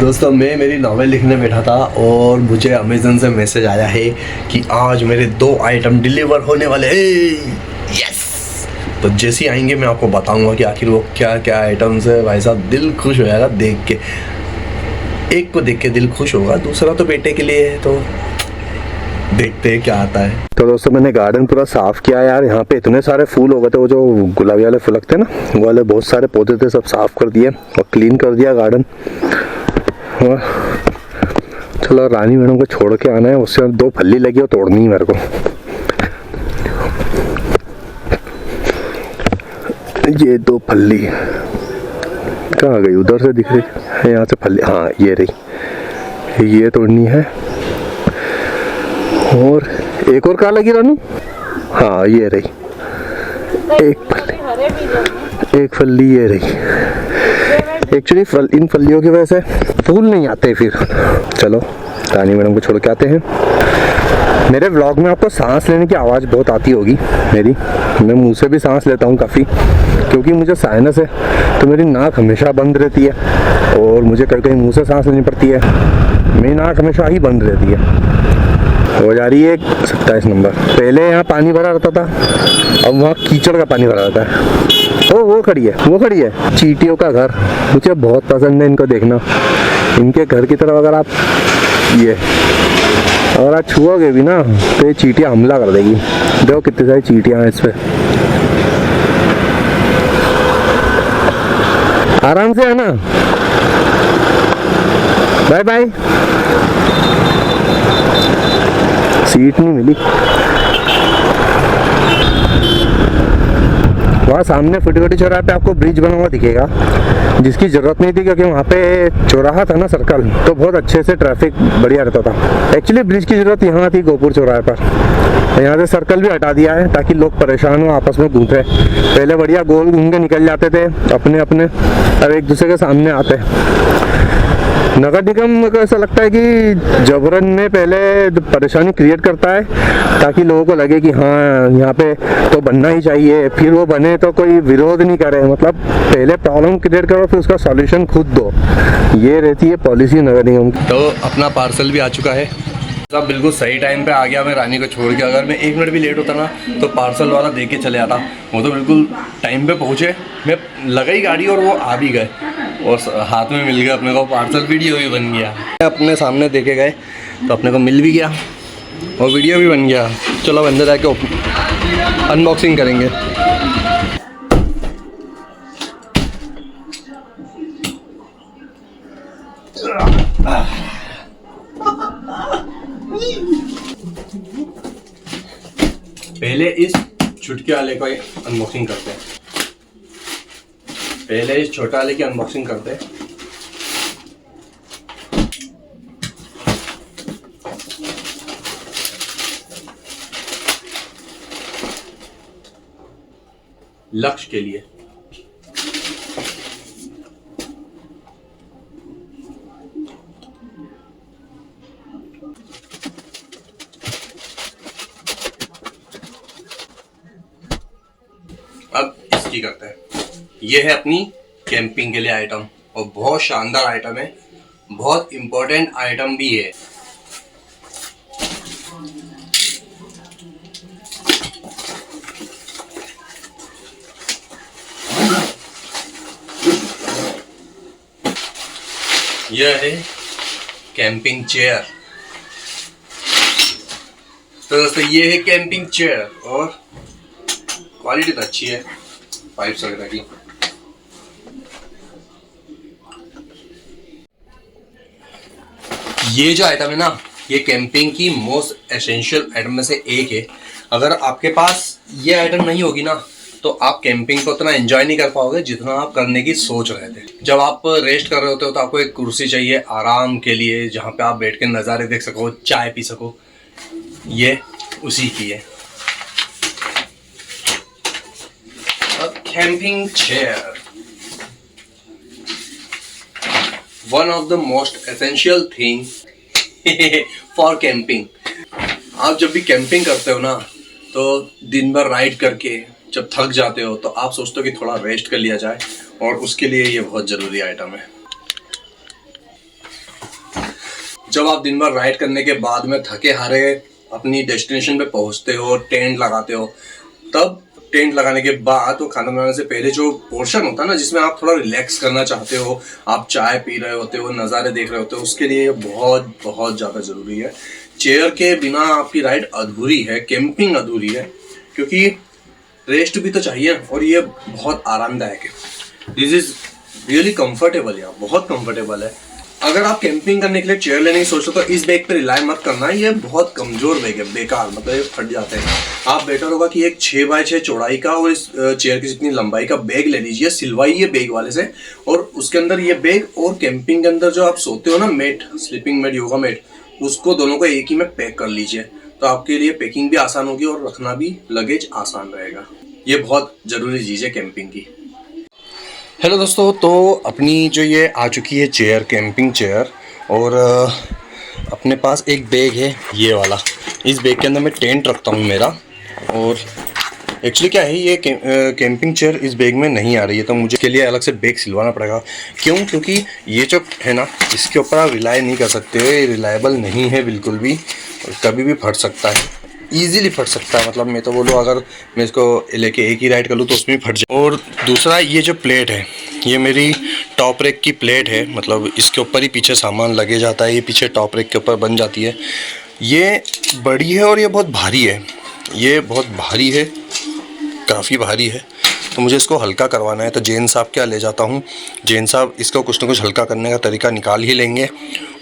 दोस्तों मैं मेरी नॉवेल लिखने बैठा था और मुझे अमेज़न से मैसेज आया है कि आज मेरे 2 आइटम डिलीवर होने वाले हैं। यस, तो जैसे ही आएंगे मैं आपको बताऊंगा कि आखिर वो क्या क्या आइटम्स है। भाई साहब दिल खुश हो जाएगा देख के। एक को देख के दिल खुश होगा, दूसरा तो बेटे के लिए है, तो देखते हैं क्या आता है। तो दोस्तों मैंने गार्डन पूरा साफ किया यार। यहाँ पे इतने सारे फूल हो गए थे, वो जो गुलाबी वाले फूल लगते हैं ना, वो वाले बहुत सारे पौधे थे, सब साफ कर दिए और क्लीन कर दिया गार्डन। चलो रानी मैडम को छोड़ के आना है, उससे 2 फल्ली लगी और तोड़नी है मेरे को। ये 2 फल्ली कहाँ गई? उधर से दिख रही है, यहाँ से फल्ली। हाँ ये रही, ये तोड़नी है। और एक और कहाँ लगी रानू? हाँ ये रही, एक फल्ली ये रही। एक्चुअली इन फलियों की वजह से फूल नहीं आते। फिर चलो रानी मैडम को छोड़ के आते हैं। मेरे व्लॉग में आपको सांस लेने की आवाज़ बहुत आती होगी मेरी। मैं मुंह से भी सांस लेता हूँ काफ़ी, क्योंकि मुझे साइनस है, तो मेरी नाक हमेशा बंद रहती है और मुझे कहीं कहीं मुँह से सांस लेनी पड़ती है। मेरी नाक हमेशा ही बंद रहती है। हो जा रही है 27 नंबर। पहले यहाँ पानी भरा रहता था, अब वहाँ कीचड़ का पानी भरा रहता है। वो खड़ी है चींटियों का घर। मुझे बहुत पसंद है इनको देखना। इनके घर की तरफ अगर आप छुओगे भी ना तो ये चींटियाँ हमला कर देगी। देखो कितनी सारी चींटियाँ हैं इस पे। आराम से है ना। Bye bye. सीट नहीं मिली। वहाँ सामने फुटकोटी चौराहे पे आपको ब्रिज बना हुआ दिखेगा, जिसकी ज़रूरत नहीं थी, क्योंकि वहाँ पे चौराहा था ना, सर्कल, तो बहुत अच्छे से ट्रैफिक बढ़िया रहता था। एक्चुअली ब्रिज की ज़रूरत यहाँ थी गोपुर चौराहे पर। यहाँ से सर्कल भी हटा दिया है ताकि लोग परेशान हो, आपस में घूमते। पहले बढ़िया गोल घूम के निकल जाते थे अपने अपने, अब एक दूसरे के सामने आते। नगर निगम को ऐसा लगता है कि जबरन में पहले परेशानी क्रिएट करता है ताकि लोगों को लगे कि हाँ यहाँ पे तो बनना ही चाहिए, फिर वो बने तो कोई विरोध नहीं करे। मतलब पहले प्रॉब्लम क्रिएट करो, फिर उसका सॉल्यूशन खुद दो। ये रहती है पॉलिसी नगर निगम की। तो अपना पार्सल भी आ चुका है। सब बिल्कुल सही टाइम पे आ गया मैं रानी को छोड़ के। अगर मैं 1 मिनट भी लेट होता ना तो पार्सल वाला दे के चले आता। वो तो बिल्कुल टाइम पे पहुँचे, मैं लगाई गाड़ी और वो आ भी गए और हाथ में मिल गया अपने को पार्सल। वीडियो भी बन गया, अपने सामने देखे गए तो अपने को मिल भी गया और वीडियो भी बन गया। चलो अंदर जाके अनबॉक्सिंग करेंगे। पहले इस चुटकी वाले को अनबॉक्सिंग करते हैं। पहले इस छोटा वाले की अनबॉक्सिंग करते हैं। लक्ष्य के लिए अब इसकी करते हैं। ये है अपनी कैंपिंग के लिए आइटम और बहुत शानदार आइटम है, बहुत इंपॉर्टेंट आइटम भी है। यह है कैंपिंग चेयर। तो दोस्तों ये है कैंपिंग चेयर और क्वालिटी तो अच्छी है, पाइप्स वगैरह की। ये जो आइटम है ना, ये कैंपिंग की मोस्ट एसेंशियल आइटम में से एक है। अगर आपके पास ये आइटम नहीं होगी ना तो आप कैंपिंग को उतना एंजॉय नहीं कर पाओगे जितना आप करने की सोच रहे थे। जब आप रेस्ट कर रहे होते हो तो आपको एक कुर्सी चाहिए आराम के लिए, जहाँ पे आप बैठ के नज़ारे देख सको, चाय पी सको। ये उसी की है camping chair. One of the most essential thing for camping. आप जब भी कैंपिंग करते हो ना तो दिन भर राइड करके जब थक जाते हो तो आप सोचते हो कि थोड़ा रेस्ट कर लिया जाए, और उसके लिए ये बहुत ज़रूरी आइटम है। जब आप दिन भर राइड करने के बाद में थके हारे अपनी डेस्टिनेशन पे पहुंचते हो, टेंट लगाते हो, तब टेंट लगाने के बाद तो खाना बनाने से पहले जो पोर्शन होता है ना, जिसमें आप थोड़ा रिलैक्स करना चाहते हो, आप चाय पी रहे होते हो, नज़ारे देख रहे होते हो, उसके लिए बहुत बहुत ज़्यादा ज़रूरी है। चेयर के बिना आपकी राइड अधूरी है, कैंपिंग अधूरी है, क्योंकि रेस्ट भी तो चाहिए और ये बहुत आरामदायक है। दिस इज़ रियली कंफर्टेबल है, बहुत कंफर्टेबल है। अगर आप कैंपिंग करने के लिए चेयर लेने की सोचते हो तो इस बैग पे रिलाई मत करना, ये बहुत कमज़ोर बैग है, बेकार, मतलब ये फट जाते हैं। आप बेटर होगा कि एक 6x6 चौड़ाई का और इस चेयर की जितनी लंबाई का बैग ले लीजिए, सिलवाइए बैग वाले से, और उसके अंदर ये बैग और कैंपिंग के अंदर जो आप सोते हो ना mat, sleeping mat, yoga mat, उसको दोनों को एक ही में पैक कर लीजिए, तो आपके लिए पैकिंग भी आसान होगी और रखना भी लगेज आसान रहेगा। ये बहुत ज़रूरी चीज़ है कैंपिंग की। हेलो दोस्तों, तो अपनी जो ये आ चुकी है चेयर, कैंपिंग चेयर, और अपने पास एक बैग है ये वाला। इस बैग के अंदर मैं टेंट रखता हूँ मेरा, और एक्चुअली क्या है, ये कैंपिंग चेयर इस बैग में नहीं आ रही है, तो मुझे इसके लिए अलग से बैग सिलवाना पड़ेगा। क्यों? क्योंकि ये जो है ना, इसके ऊपर आप रिलाई नहीं कर सकते, ये रिलायबल नहीं है बिल्कुल भी, कभी भी फट सकता है, ईजीली फट सकता है। मतलब मैं तो बोलूँ, अगर मैं इसको लेके एक ही राइड कर लूँ तो उसमें फट जाए। और दूसरा, ये जो प्लेट है, ये मेरी टॉप रैक की प्लेट है, मतलब इसके ऊपर ही पीछे सामान लगे जाता है, ये पीछे टॉप रैक के ऊपर बन जाती है। ये बड़ी है और ये बहुत भारी है, ये बहुत भारी है, काफ़ी भारी है, तो मुझे इसको हल्का करवाना है। तो जैन साहब क्या ले जाता हूँ, जैन साहब इसको कुछ ना कुछ हल्का करने का तरीका निकाल ही लेंगे।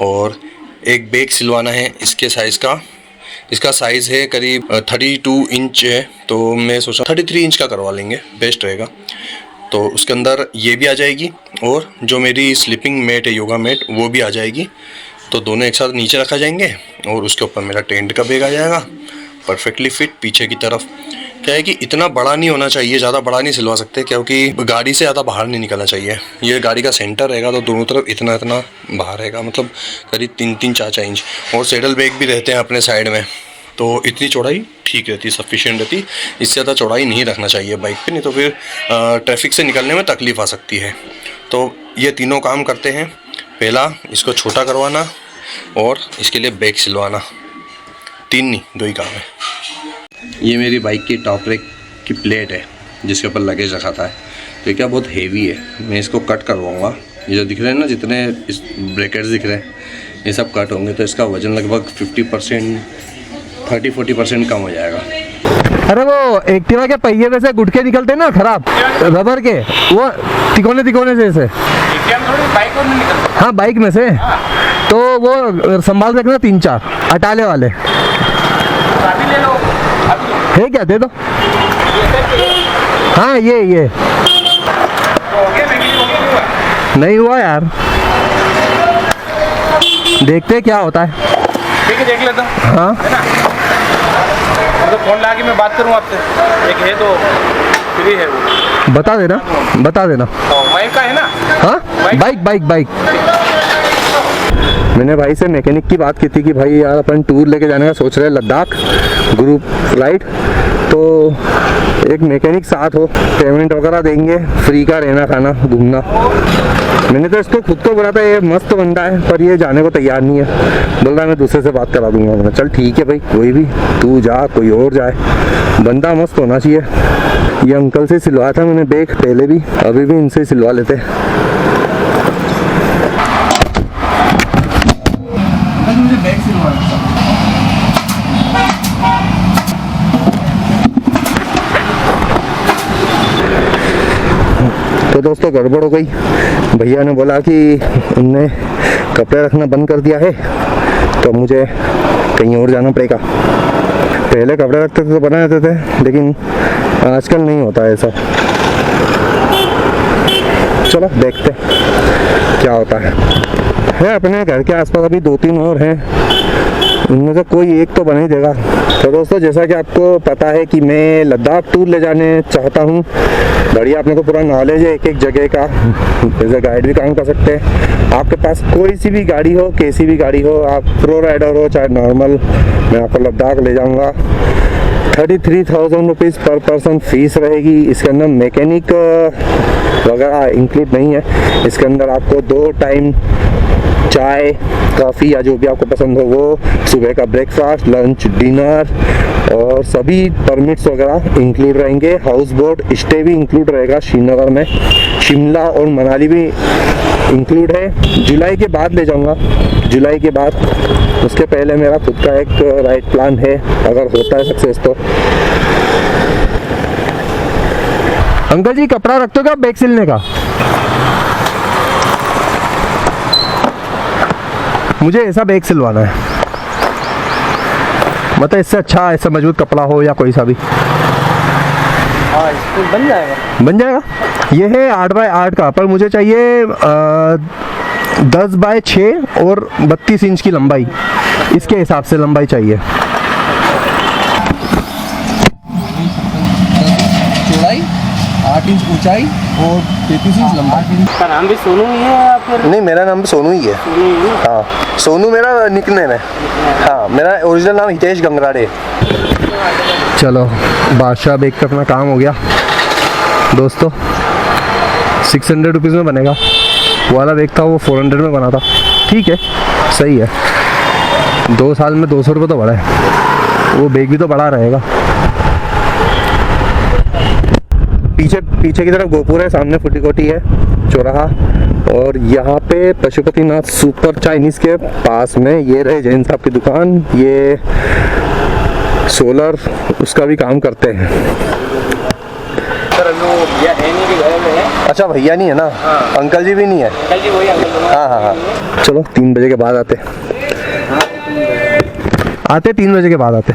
और एक बैग सिलवाना है इसके साइज़ का, इसका साइज़ है करीब 32 इंच है, तो मैं सोचा 33 इंच का करवा लेंगे, बेस्ट रहेगा। तो उसके अंदर ये भी आ जाएगी, और जो मेरी स्लीपिंग मैट है, योगा मैट, वो भी आ जाएगी। तो दोनों एक साथ नीचे रखा जाएंगे, और उसके ऊपर मेरा टेंट का बैग आ जाएगा, परफेक्टली फिट पीछे की तरफ। क्या है कि इतना बड़ा नहीं होना चाहिए, ज़्यादा बड़ा नहीं सिलवा सकते, क्योंकि गाड़ी से ज़्यादा बाहर नहीं निकलना चाहिए। ये गाड़ी का सेंटर रहेगा, तो दोनों तरफ इतना इतना बाहर रहेगा, मतलब करीब 3-4 इंच। और सैडल बैग भी रहते हैं अपने साइड में, तो इतनी चौड़ाई ठीक रहती, सफिशिएंट रहती। इससे ज़्यादा चौड़ाई नहीं रखना चाहिए बाइक पे, नहीं तो फिर ट्रैफिक से निकलने में तकलीफ़ आ सकती है। तो ये तीनों काम करते हैं। पहला, इसको छोटा करवाना, और इसके लिए बैग सिलवाना। 3 नहीं, 2 ही काम है। ये मेरी बाइक की टॉप रैक की प्लेट है, जिसके ऊपर लगेज रखा था। तो ये क्या बहुत हेवी है, मैं इसको कट करवाऊँगा। ये जो दिख रहे हैं ना, जितने इस ब्रैकेट्स दिख रहे हैं, ये सब कट होंगे, तो इसका वज़न लगभग 50%, 30-40% कम हो जाएगा। अरे वो एक्टिवा के पहिए में से गुटके निकलते हैं ना खराब, रबर के, वो तिकोने से ऐसे। बाइक और नहीं निकलते? हाँ, बाइक में से। तो वो संभाल के रखना, 3-4 अटाले वाले। अभी ले लो, अभी है क्या? दे दो। हाँ, ये तो हो गया, नहीं हुआ यार, देखते क्या होता है। ठीक है, देख लेता हूँ। हाँ, है ना, तो फोन ला के मैं बात करूँ आपसे। एक है तो फ्री है, वो बता देना। बाइक का है ना? हाँ, बाइक। मैंने भाई से मैकेनिक की बात की थी कि भाई यार अपन टूर लेके जाने का सोच रहे हैं, लद्दाख ग्रुप राइड, तो एक मैकेनिक साथ हो, पेमेंट वगैरह देंगे, फ्री का रहना खाना घूमना। मैंने तो इसको खुद को बोला था ये मस्त बंदा है, पर ये जाने को तैयार नहीं है, बोल रहा है मैं दूसरे से बात करा दूंगा। मैंने चल ठीक है भाई, कोई भी, तू जा, कोई और जाए, बंदा मस्त होना चाहिए। ये अंकल से सिलवाया था मैंने बैग पहले भी, अभी भी इनसे सिलवा लेते। मुझे बैग सिलवाना था। तो दोस्तों गड़बड़ हो गई, भैया ने बोला कि उनने कपड़े रखना बंद कर दिया है, तो मुझे कहीं और जाना पड़ेगा। पहले कपड़े रखते थे तो बना देते थे, लेकिन आजकल नहीं होता ऐसा। चलो देखते क्या होता है अपने घर के आसपास अभी 2-3 और हैं, उनमें से कोई एक तो बना ही देगा। तो दोस्तों, जैसा कि आपको पता है कि मैं लद्दाख टूर ले जाने चाहता हूँ, बढ़िया अपने को पूरा नॉलेज है एक जगह का, जैसे गाइड भी काम कर सकते हैं। आपके पास कोई सी भी गाड़ी हो, कैसी भी गाड़ी हो, आप प्रो राइडर हो चाहे नॉर्मल, मैं आपको लद्दाख ले जाऊँगा। 33,000 रुपीज़ पर पर्सन फीस रहेगी। इसके अंदर मैकेनिक वगैरह इंक्लूड नहीं है। इसके अंदर आपको 2 टाइम चाय कॉफ़ी या जो भी आपको पसंद हो वो, सुबह का ब्रेकफास्ट, लंच, डिनर और सभी परमिट्स वगैरह इंक्लूड रहेंगे। हाउस बोट स्टे भी इंक्लूड रहेगा श्रीनगर में, शिमला और मनाली भी इंक्लूड है। जुलाई के बाद ले जाऊंगा, जुलाई के बाद। उसके पहले मेरा खुद का एक राइड प्लान है, अगर होता है सक्सेस तो। अंकल जी कपड़ा रखते हो क्या बैग सिलने का? मुझे ऐसा बैग सिलवाना है, मतलब इससे अच्छा ऐसा मजबूत कपड़ा हो या कोई सा भी। हाँ इसको बन जाएगा। बन जाएगा। ये है 8 बाय 8 का, पर मुझे चाहिए 10 बाय 6 और 32 इंच की लंबाई, इसके हिसाब से लंबाई चाहिए। चौड़ाई 8 इंच ऊंचाई और 33 इंच लंबाई। इसका नाम भी सोनू ही है या फिर? नहीं, मेरा नाम सोनू ही है। हाँ, सोनू मेरा निकनेम है। हाँ, मेरा ओरिजिनल नाम हितेश गंगराड़े। चलो, बादशाह बेग का अपना काम हो गया दोस्तों। 600 रुपीज़ में बनेगा। वो वाला बेग था वो 400 में बना था। ठीक है, सही है। 2 साल में 200 रुपये तो बढ़ा है, वो बेग भी तो बड़ा रहेगा। पीछे की तरफ गोपुर है, सामने फुटीकोटी है चौराहा, और यहाँ पे पशुपतिनाथ सुपर चाइनीज के पास में ये रहे जैन साहब की दुकान। ये सोलर उसका भी काम करते हैं। सर भैया है नहीं कि घर में है। अच्छा, भैया नहीं है ना? हाँ। अंकल जी भी नहीं है? अंकल जी वही अंकल दोनों। हाँ हाँ हाँ। चलो 3 बजे के बाद आते 3 बजे के बाद आते।